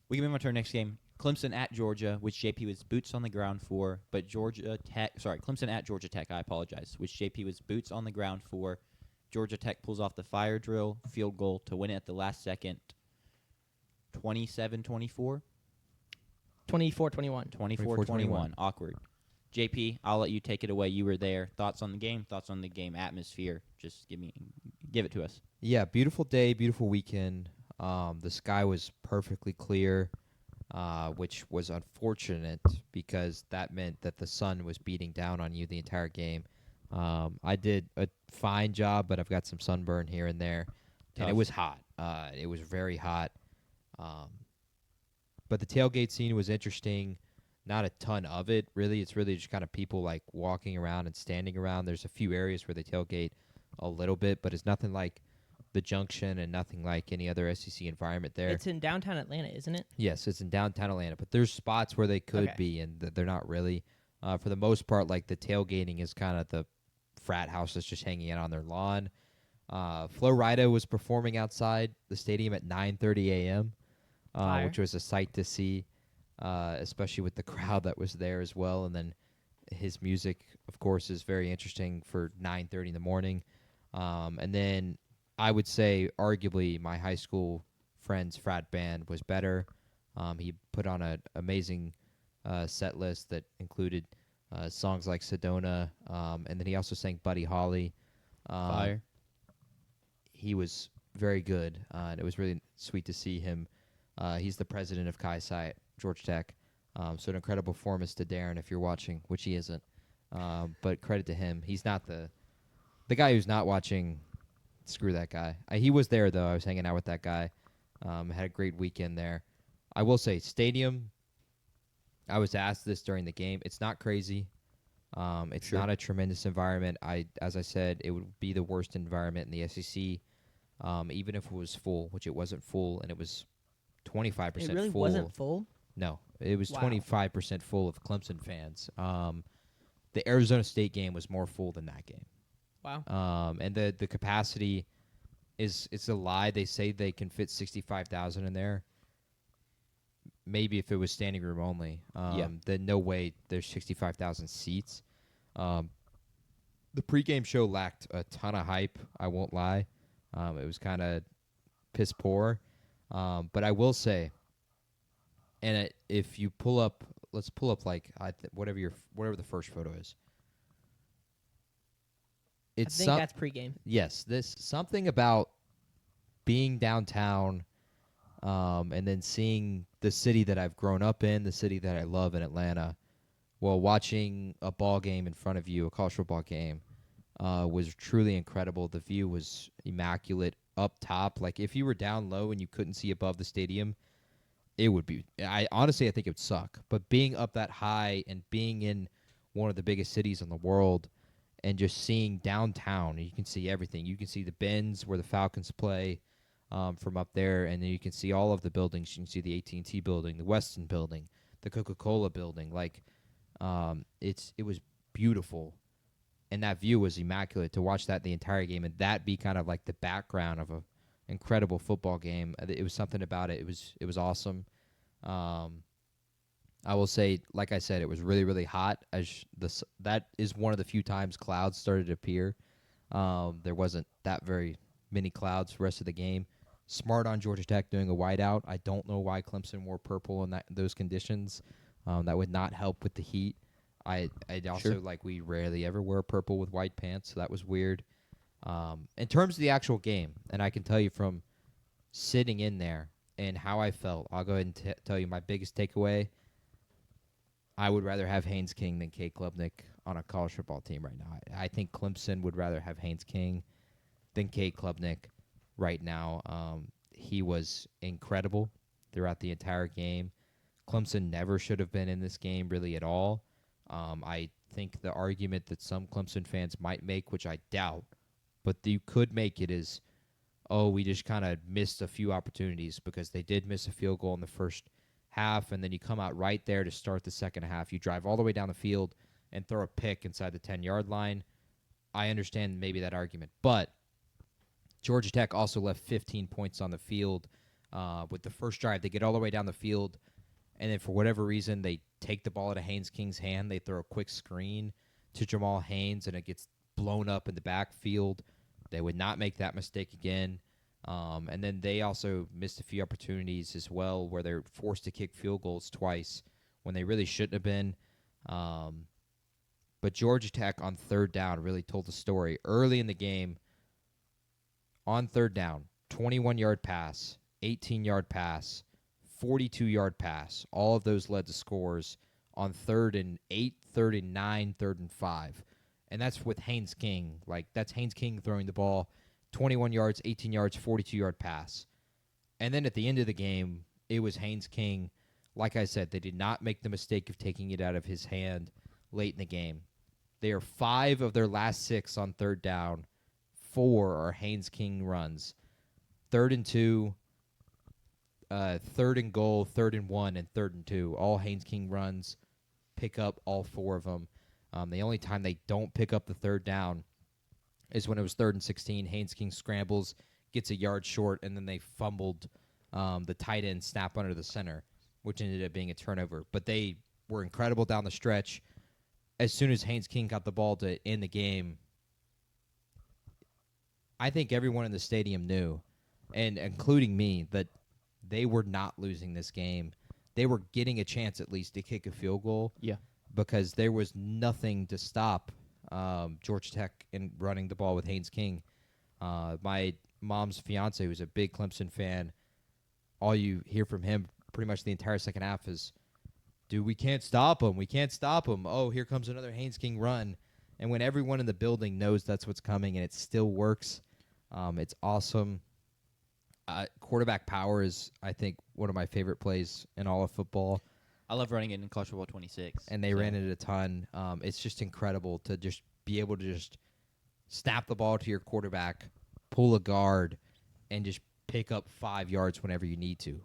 We can move on to our next game. Clemson at Georgia, which JP was boots on the ground for, but Clemson at Georgia Tech, I apologize, which JP was boots on the ground for. Georgia Tech pulls off the fire drill field goal to win it at the last second, 27-24. 24-21. 24-21. Awkward. JP, I'll let you take it away. You were there. Thoughts on the game? Thoughts on the game atmosphere? Just give it to us. Yeah, beautiful day, beautiful weekend. The sky was perfectly clear, which was unfortunate because that meant that the sun was beating down on you the entire game. I did a fine job, but I've got some sunburn here and there, and it was hot. It was very hot. But the tailgate scene was interesting. Not a ton of it, really. It's really just kind of people like walking around and standing around. There's a few areas where they tailgate a little bit, but it's nothing like the Junction and nothing like any other SEC environment there. It's in downtown Atlanta, isn't it? Yes, it's in downtown Atlanta, but there's spots where they could be, and they're not really. For the most part, like the tailgating is kind of the frat houses just hanging out on their lawn. Flo Rida was performing outside the stadium at 9:30 a.m., which was a sight to see, especially with the crowd that was there as well. And then his music, of course, is very interesting for 9:30 in the morning. And then I would say arguably my high school friend's frat band was better. He put on an amazing set list that included songs like Sedona, and then he also sang Buddy Holly. Fire. He was very good, and it was really sweet to see him. He's the president of Chi Psi at Georgia Tech, so an incredible performance to Darren if you're watching, which he isn't. But credit to him. He's not the guy who's not watching. Screw that guy. He was there, though. I was hanging out with that guy. Had a great weekend there. I will say, stadium, I was asked this during the game. It's not crazy. It's not a tremendous environment. As I said, it would be the worst environment in the SEC, even if it was full, which it wasn't full, and it was 25% full. It really wasn't full? No, it was 25% full of Clemson fans. The Arizona State game was more full than that game. Wow. And the capacity it's a lie. They say they can fit 65,000 in there. Maybe if it was standing room only. Then no way there's 65,000 seats. The pregame show lacked a ton of hype, I won't lie. It was kind of piss poor. But I will say, and if you pull up, let's pull up like whatever the first photo is. I think that's pregame. Yes, this something about being downtown, and then seeing the city that I've grown up in, the city that I love in Atlanta, while watching a ball game in front of you, a college football game, was truly incredible. The view was immaculate up top. Like if you were down low and you couldn't see above the stadium, it would be. I honestly think it would suck. But being up that high and being in one of the biggest cities in the world, and just seeing downtown, you can see everything. You can see the Benz where the Falcons play from up there, and then you can see all of the buildings. You can see the AT&T building, the Weston building, the Coca-Cola building. Like, it was beautiful, and that view was immaculate. To watch that the entire game and that be kind of like the background of a incredible football game. It was something about it. It was awesome. I will say, like I said, it was really, really hot. That is one of the few times clouds started to appear. There wasn't that very many clouds the rest of the game. Smart on Georgia Tech doing a whiteout. I don't know why Clemson wore purple in those conditions. That would not help with the heat. I also we rarely ever wear purple with white pants, so that was weird. In terms of the actual game, and I can tell you from sitting in there and how I felt, I'll go ahead and tell you my biggest takeaway. I would rather have Haynes King than Cade Klubnik on a college football team right now. I think Clemson would rather have Haynes King than Cade Klubnik right now. He was incredible throughout the entire game. Clemson never should have been in this game really at all. I think the argument that some Clemson fans might make, which I doubt, but you could make it is, we just kind of missed a few opportunities because they did miss a field goal in the first half, and then you come out right there to start the second half. You drive all the way down the field and throw a pick inside the 10-yard line. I understand maybe that argument, but Georgia Tech also left 15 points on the field with the first drive. They get all the way down the field, and then for whatever reason, they take the ball out of Haynes King's hand. They throw a quick screen to Jamal Haynes, and it gets blown up in the backfield. They would not make that mistake again. And then they also missed a few opportunities as well where they're forced to kick field goals twice when they really shouldn't have been. But Georgia Tech on third down really told the story. Early in the game, on third down, 21-yard pass, 18-yard pass, 42-yard pass. All of those led to scores on 3rd and 8, 3rd and 9, 3rd and 5. And that's with Haynes King. That's Haynes King throwing the ball 21 yards, 18 yards, 42-yard pass. And then at the end of the game, it was Haynes King. Like I said, they did not make the mistake of taking it out of his hand late in the game. They are 5 of their last 6 on third down. 4 are Haynes King runs. 3rd and 2, 3rd and goal, 3rd and 1, and 3rd and 2. All Haynes King runs. Pick up all 4 of them. The only time they don't pick up the third down is when it was 3rd and 16. Haynes King scrambles, gets a yard short, and then they fumbled the tight end snap under the center, which ended up being a turnover. But they were incredible down the stretch. As soon as Haynes King got the ball to end the game, I think everyone in the stadium knew, and including me, that they were not losing this game. They were getting a chance at least to kick a field goal. Yeah. Because there was nothing to stop Georgia Tech in running the ball with Haynes King. My mom's fiance, who's a big Clemson fan, all you hear from him pretty much the entire second half is, dude, we can't stop him. We can't stop him. Oh, here comes another Haynes King run. And when everyone in the building knows that's what's coming and it still works, it's awesome. Quarterback power is, I think, one of my favorite plays in all of football. I love running it in College Football 26. And they ran it a ton. It's just incredible to just be able to just snap the ball to your quarterback, pull a guard, and just pick up 5 yards whenever you need to.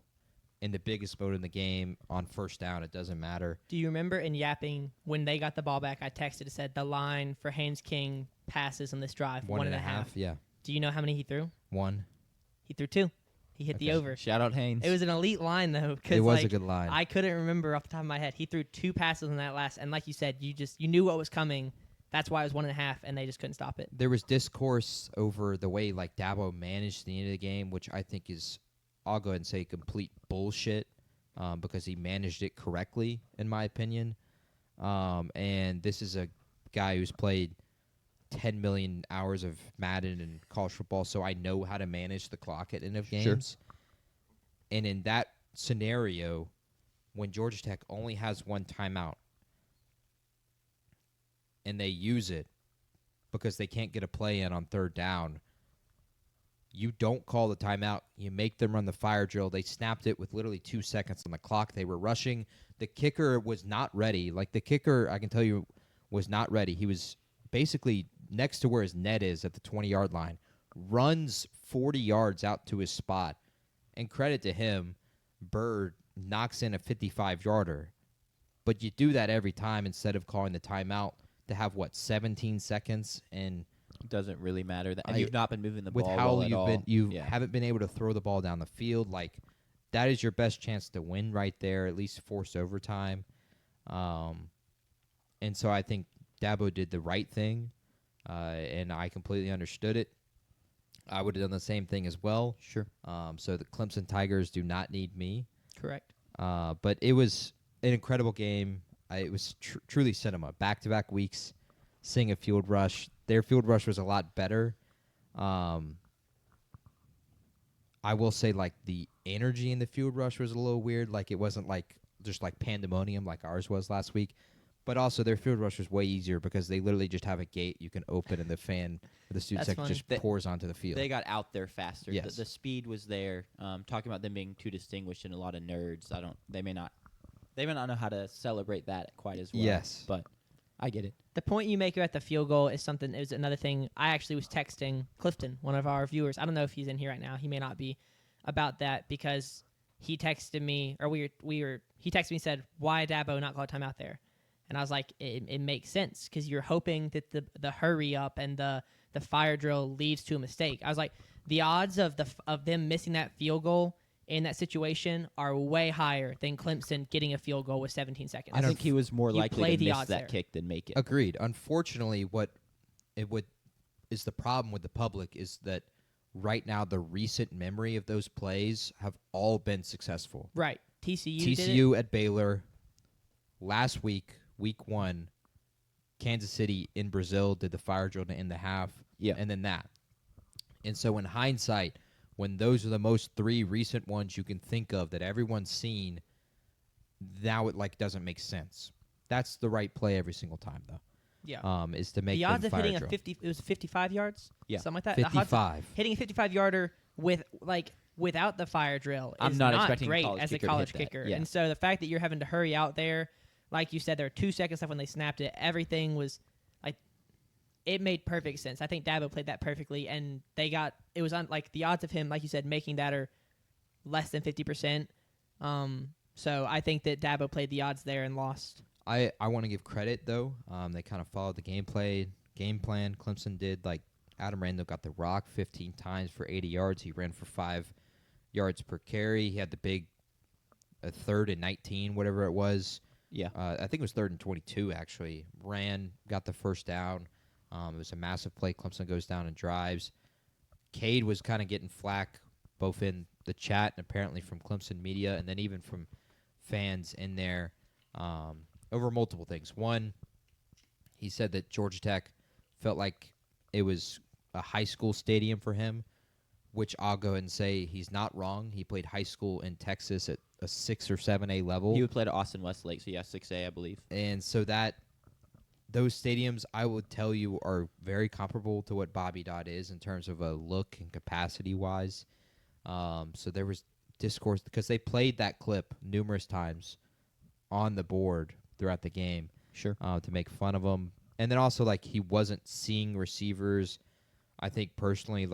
In the biggest mode in the game, on first down, it doesn't matter. Do you remember in yapping, when they got the ball back, I texted and said the line for Haynes King passes on this drive, 1.5. Yeah. Do you know how many he threw? 1. He threw 2. He hit the over. Shout out Haynes. It was an elite line, though. It was a good line. I couldn't remember off the top of my head. He threw 2 passes in that last, and like you said, you knew what was coming. That's why it was 1.5, and they just couldn't stop it. There was discourse over the way Dabo managed the end of the game, which I think is, I'll go ahead and say, complete bullshit, because he managed it correctly, in my opinion. And this is a guy who's played 10 million hours of Madden and college football, so I know how to manage the clock at end of games. Sure. And in that scenario, when Georgia Tech only has 1 timeout and they use it because they can't get a play in on third down, you don't call the timeout. You make them run the fire drill. They snapped it with literally 2 seconds on the clock. They were rushing. The kicker was not ready. The kicker, I can tell you, was not ready. He was basically next to where his net is at the 20-yard line, runs 40 yards out to his spot. And credit to him, Bird knocks in a 55-yarder. But you do that every time instead of calling the timeout to have, 17 seconds? And it doesn't really matter. And you've not been moving the with ball how well at all. You haven't been able to throw the ball down the field. That is your best chance to win right there, at least force overtime. And so I think Dabo did the right thing, and I completely understood it. I would have done the same thing as well. Sure. So the Clemson Tigers do not need me. Correct. But it was an incredible game. It was truly cinema. Back-to-back weeks, seeing a field rush. Their field rush was a lot better. I will say, the energy in the field rush was a little weird. It wasn't just pandemonium like ours was last week. But also, their field rush was way easier because they literally just have a gate you can open and the fan for the student section just pours onto the field. They got out there faster. Yes. The speed was there. Talking about them being too distinguished and a lot of nerds, they may not know how to celebrate that quite as well. Yes. But I get it. The point you make at the field goal is another thing. I actually was texting Clifton, one of our viewers. I don't know if he's in here right now. He may not be, about that because he texted me, or he texted me and said, why Dabo not call a timeout there? And I was like, it makes sense because you're hoping that the hurry up and the fire drill leads to a mistake. I was like, the odds of them missing that field goal in that situation are way higher than Clemson getting a field goal with 17 seconds. I think he was more you likely play to the miss odds that there. kick than make it. Agreed. Unfortunately, what is the problem with the public is that right now the recent memory of those plays have all been successful. Right. TCU did it. TCU at Baylor last week, week 1. Kansas City in Brazil did the fire drill to end the half. Yeah. And then that. And so in hindsight, when those are the most 3 recent ones you can think of that everyone's seen, now it doesn't make sense. That's the right play every single time, though. Yeah. Is to make The them odds of fire hitting drill. 55 yards? Yeah. Something like that? The odds of 55. hitting a 55-yarder without the fire drill I'm is not expecting a great college as a kicker to college hit that. kicker. Yeah. And so the fact that you're having to hurry out there, like you said, there were 2 seconds left when they snapped it. Everything was it made perfect sense. I think Dabo played that perfectly, and the odds of him, like you said, making that are less than 50%. So I think that Dabo played the odds there and lost. I want to give credit, though. They kind of followed the game plan. Clemson did. Adam Randall got the rock 15 times for 80 yards. He ran for 5 yards per carry. He had the big 3rd and 19, whatever it was. Yeah. I think it was 3rd and 22, actually. Got the first down. It was a massive play. Clemson goes down and drives. Cade was kind of getting flack both in the chat and apparently from Clemson media and then even from fans in there over multiple things. One, he said that Georgia Tech felt like it was a high school stadium for him, which I'll go ahead and say he's not wrong. He played high school in Texas at a 6 or 7A level. He would play at Austin Westlake, so yeah, 6A, I believe. And so those stadiums, I would tell you, are very comparable to what Bobby Dodd is in terms of a look and capacity-wise. So there was discourse because they played that clip numerous times on the board throughout the game. Sure. To make fun of him. And then also, he wasn't seeing receivers. I think personally,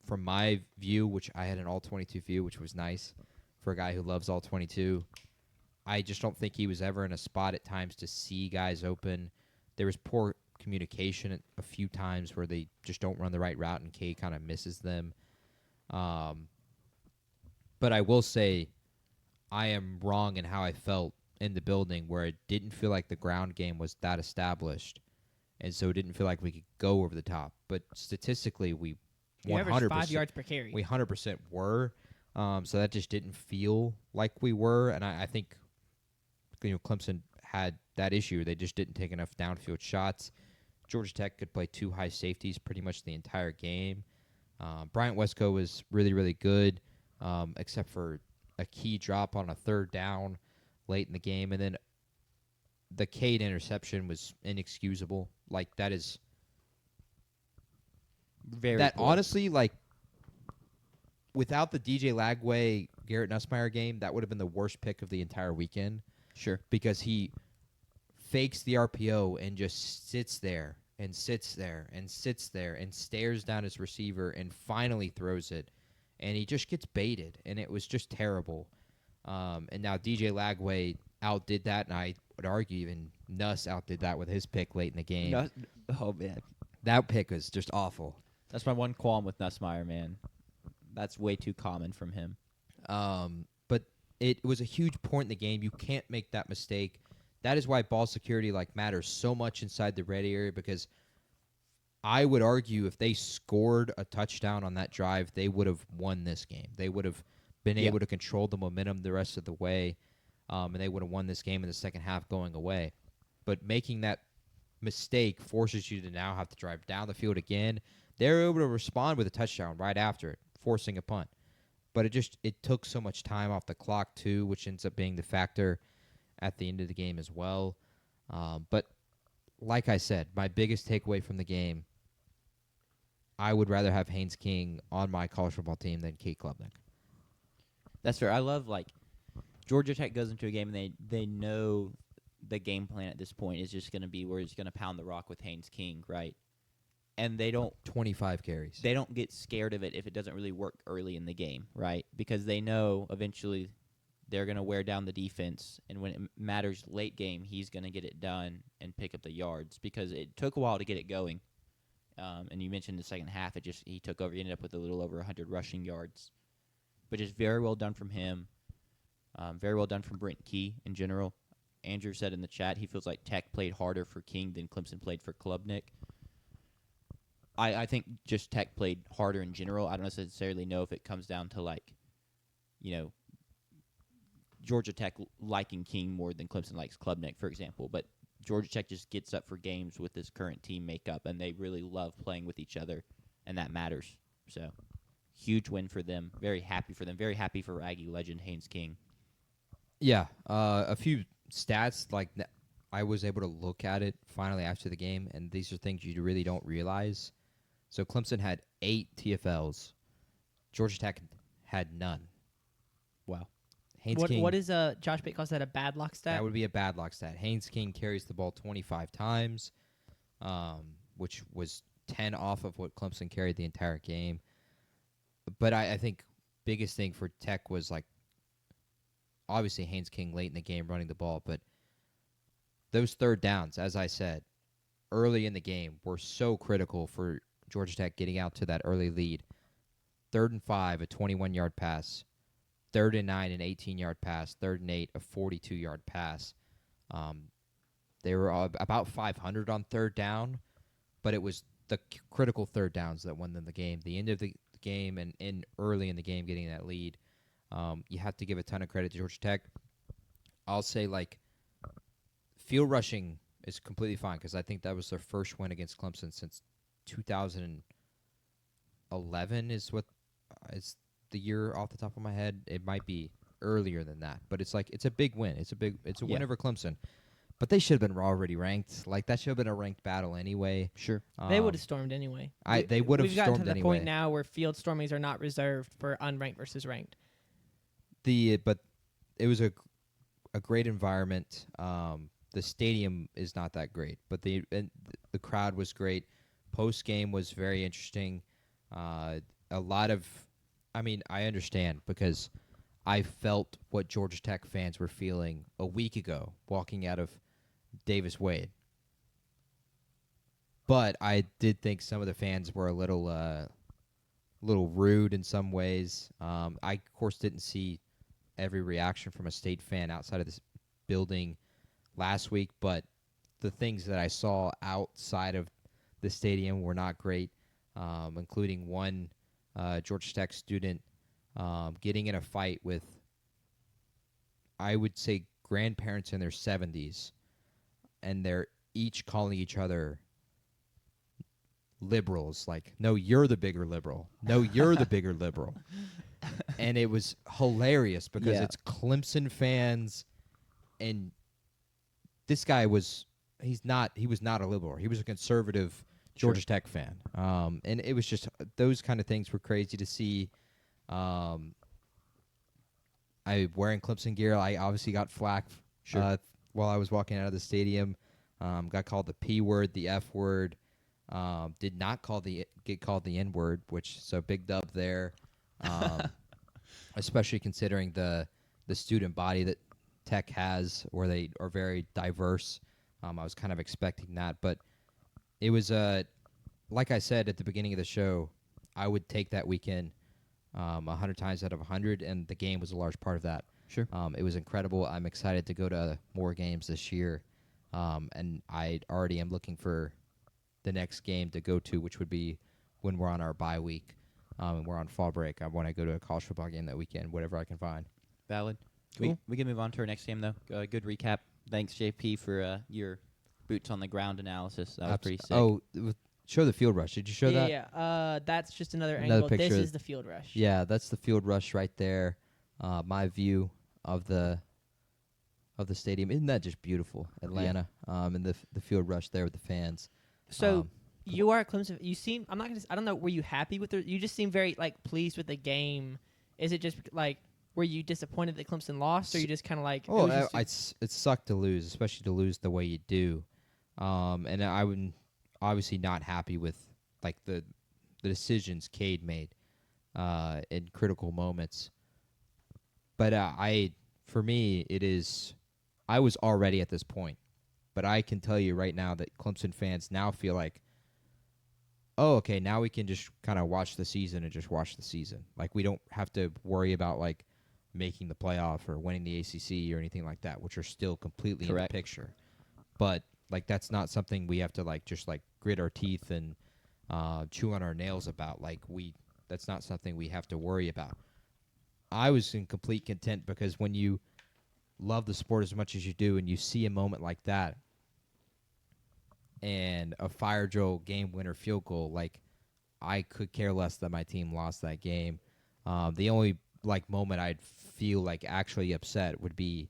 from my view, which I had an all-22 view, which was nice for a guy who loves all-22, I just don't think he was ever in a spot at times to see guys open. There was poor communication a few times where they just don't run the right route and K kind of misses them. But I will say I am wrong in how I felt in the building where it didn't feel like the ground game was that established. And so it didn't feel like we could go over the top. But statistically, we You averaged 100%, 5 yards per carry. we 100% were. So that just didn't feel like we were. And I think Clemson had that issue. They just didn't take enough downfield shots. Georgia Tech could play 2 high safeties pretty much the entire game. Bryant Wesco was really, really good, except for a key drop on a 3rd down late in the game. And then the Cade interception was inexcusable. That is... Very that poor. honestly, without the DJ Lagway, Garrett Nussmeier game, that would have been the worst pick of the entire weekend. Sure. Because he fakes the RPO and just sits there and sits there and sits there and stares down his receiver and finally throws it. And he just gets baited, and it was just terrible. And now DJ Lagway outdid that, and I would argue even Nuss outdid that with his pick late in the game. Oh, man. That pick was just awful. That's my one qualm with Nussmeier, man. That's way too common from him. But it was a huge point in the game. You can't make that mistake. That is why ball security matters so much inside the red area, because I would argue if they scored a touchdown on that drive, they would have won this game. They would have been able to control the momentum the rest of the way, and they would have won this game in the second half going away. But making that mistake forces you to now have to drive down the field again. They're able to respond with a touchdown right after it, forcing a punt. But it took so much time off the clock, too, which ends up being the factor at the end of the game as well. But like I said, my biggest takeaway from the game, I would rather have Haynes King on my college football team than Kate Klubnik. That's fair. I love, Georgia Tech goes into a game and they know the game plan at this point is just going to be where he's going to pound the rock with Haynes King, right? And they don't 25 carries. They don't get scared of it if it doesn't really work early in the game, right? Because they know eventually they're going to wear down the defense, and when it matters late game, he's going to get it done and pick up the yards, because it took a while to get it going. And you mentioned the second half, he took over. He ended up with a little over 100 rushing yards. but just very well done from him. Very well done from Brent Key in general. Andrew said in the chat he feels like Tech played harder for King than Clemson played for Klubnik. I think just Tech played harder in general. I don't necessarily know if it comes down to, like, Georgia Tech liking King more than Clemson likes Klubnik, for example. But Georgia Tech just gets up for games with this current team makeup, and they really love playing with each other, and that matters. So, huge win for them. Very happy for them. Very happy for Aggie legend Haynes King. Yeah, a few stats, like, I was able to look at it finally after the game, and these are things you really don't realize. So Clemson had 8 TFLs. Georgia Tech had none. Wow. Haynes King, What is Josh Bate calls that a bad luck stat? that would be a bad luck stat. Haynes King carries the ball 25 times, which was 10 off of what Clemson carried the entire game. But I think biggest thing for Tech was, like, obviously Haynes King late in the game running the ball, but those third downs, as I said, early in the game were so critical for Georgia Tech getting out to that early lead. 3rd and 5, a 21-yard pass. 3rd and 9, an 18-yard pass. 3rd and 8, a 42-yard pass. They were about 500 on third down, but it was the critical third downs that won them the game. The end of the game and in early in the game getting that lead. You have to give a ton of credit to Georgia Tech. I'll say, like, field rushing is completely fine because I think that was their first win against Clemson since 2011 is what is the year off the top of my head. It might be earlier than that, but it's like it's a big win. It's a win over Clemson. But they should have been already ranked. Like, that should have been a ranked battle anyway. Sure. They would have stormed anyway. They would have We've gotten to stormed the anyway. point now where field stormings are not reserved for unranked versus ranked. But it was a great environment. The stadium is not that great, but the crowd was great. Post game was very interesting. A lot of, I mean, I understand because I felt what Georgia Tech fans were feeling a week ago walking out of Davis Wade. But I did think some of the fans were a little rude in some ways. I, of course, didn't see every reaction from a State fan outside of this building last week, but the things that I saw outside of the stadium were not great, including one Georgia Tech student getting in a fight with, I would say, grandparents in their 70s, and they're each calling each other liberals. Like, no, you're the bigger liberal. No, you're the bigger liberal. And it was hilarious because it's Clemson fans, and this guy was not a liberal. He was a conservative Georgia Tech fan. And it was just those kind of things were crazy to see. I wearing Clemson gear. I obviously got flack while I was walking out of the stadium. Got called the P word, the F word. Did not get called the N word, which so big dub there. Especially considering the student body that Tech has, where they are very diverse. I was kind of expecting that, but it was like I said at the beginning of the show, I would take that weekend 100 times out of 100, and the game was a large part of that. Sure. It was incredible. I'm excited to go to more games this year, and I already am looking for the next game to go to, which would be when we're on our bye week and we're on fall break. I want to go to a college football game that weekend, whatever I can find. Valid. Cool. We can move on to our next game, though. Good recap. Thanks, JP, for your boots on the ground analysis. That was pretty sick. Oh, show the field rush. Did you show that? Yeah. That's just another Another angle. picture. This is the field rush. Yeah, that's the field rush right there. My view of the stadium. Isn't that just beautiful, Atlanta? And the field rush there with the fans. So you are a Clemson. You seem. I'm not gonna. I don't know. Were you happy with the? You just seem very pleased with the game. Is it just were you disappointed that Clemson lost, or you just kind of like? Oh, it sucked to lose, especially to lose the way you do. And I would obviously not happy with the decisions Cade made in critical moments. But for me, it is. I was already at this point, but I can tell you right now that Clemson fans now feel like oh, okay, now we can just kind of watch the season and just watch the season. Like, we don't have to worry about, like, making the playoff or winning the ACC or anything like that, which are still completely Correct. in the picture. But, like, that's not something we have to, like, just, like, grit our teeth and chew on our nails about. Like, that's not something we have to worry about. I was in complete content because when you love the sport as much as you do and you see a moment like that and a fire drill game winner field goal, like, I could care less that my team lost that game. The only, like, moment I'd feel, like, actually upset would be,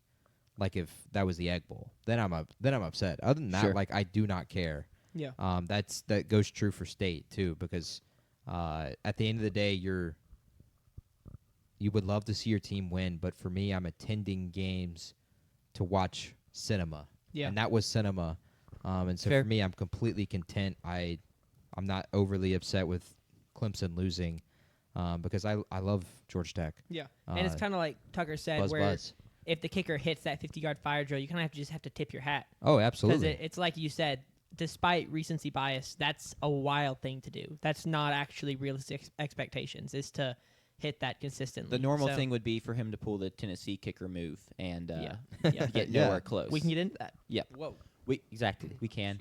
like, if that was the Egg Bowl. Then I'm upset. Other than that, Sure. like, I do not care. Yeah. That goes true for state too, because at the end of the day, you would love to see your team win, but for me, I'm attending games to watch cinema. Yeah. And that was cinema. And so Fair. for me, I'm completely content. I'm not overly upset with Clemson losing because I love Georgia Tech. Yeah. And it's kind of like Tucker said, where Buzz. if the kicker hits that 50-yard fire drill, you kind of just have to tip your hat. Oh, Because absolutely. it's like you said, despite recency bias, that's a wild thing to do. That's not actually realistic expectations, is to hit that consistently. The normal So thing would be for him to pull the Tennessee kicker move and Yeah. get Yeah. nowhere close. we can get into that. Yeah. Whoa. We can.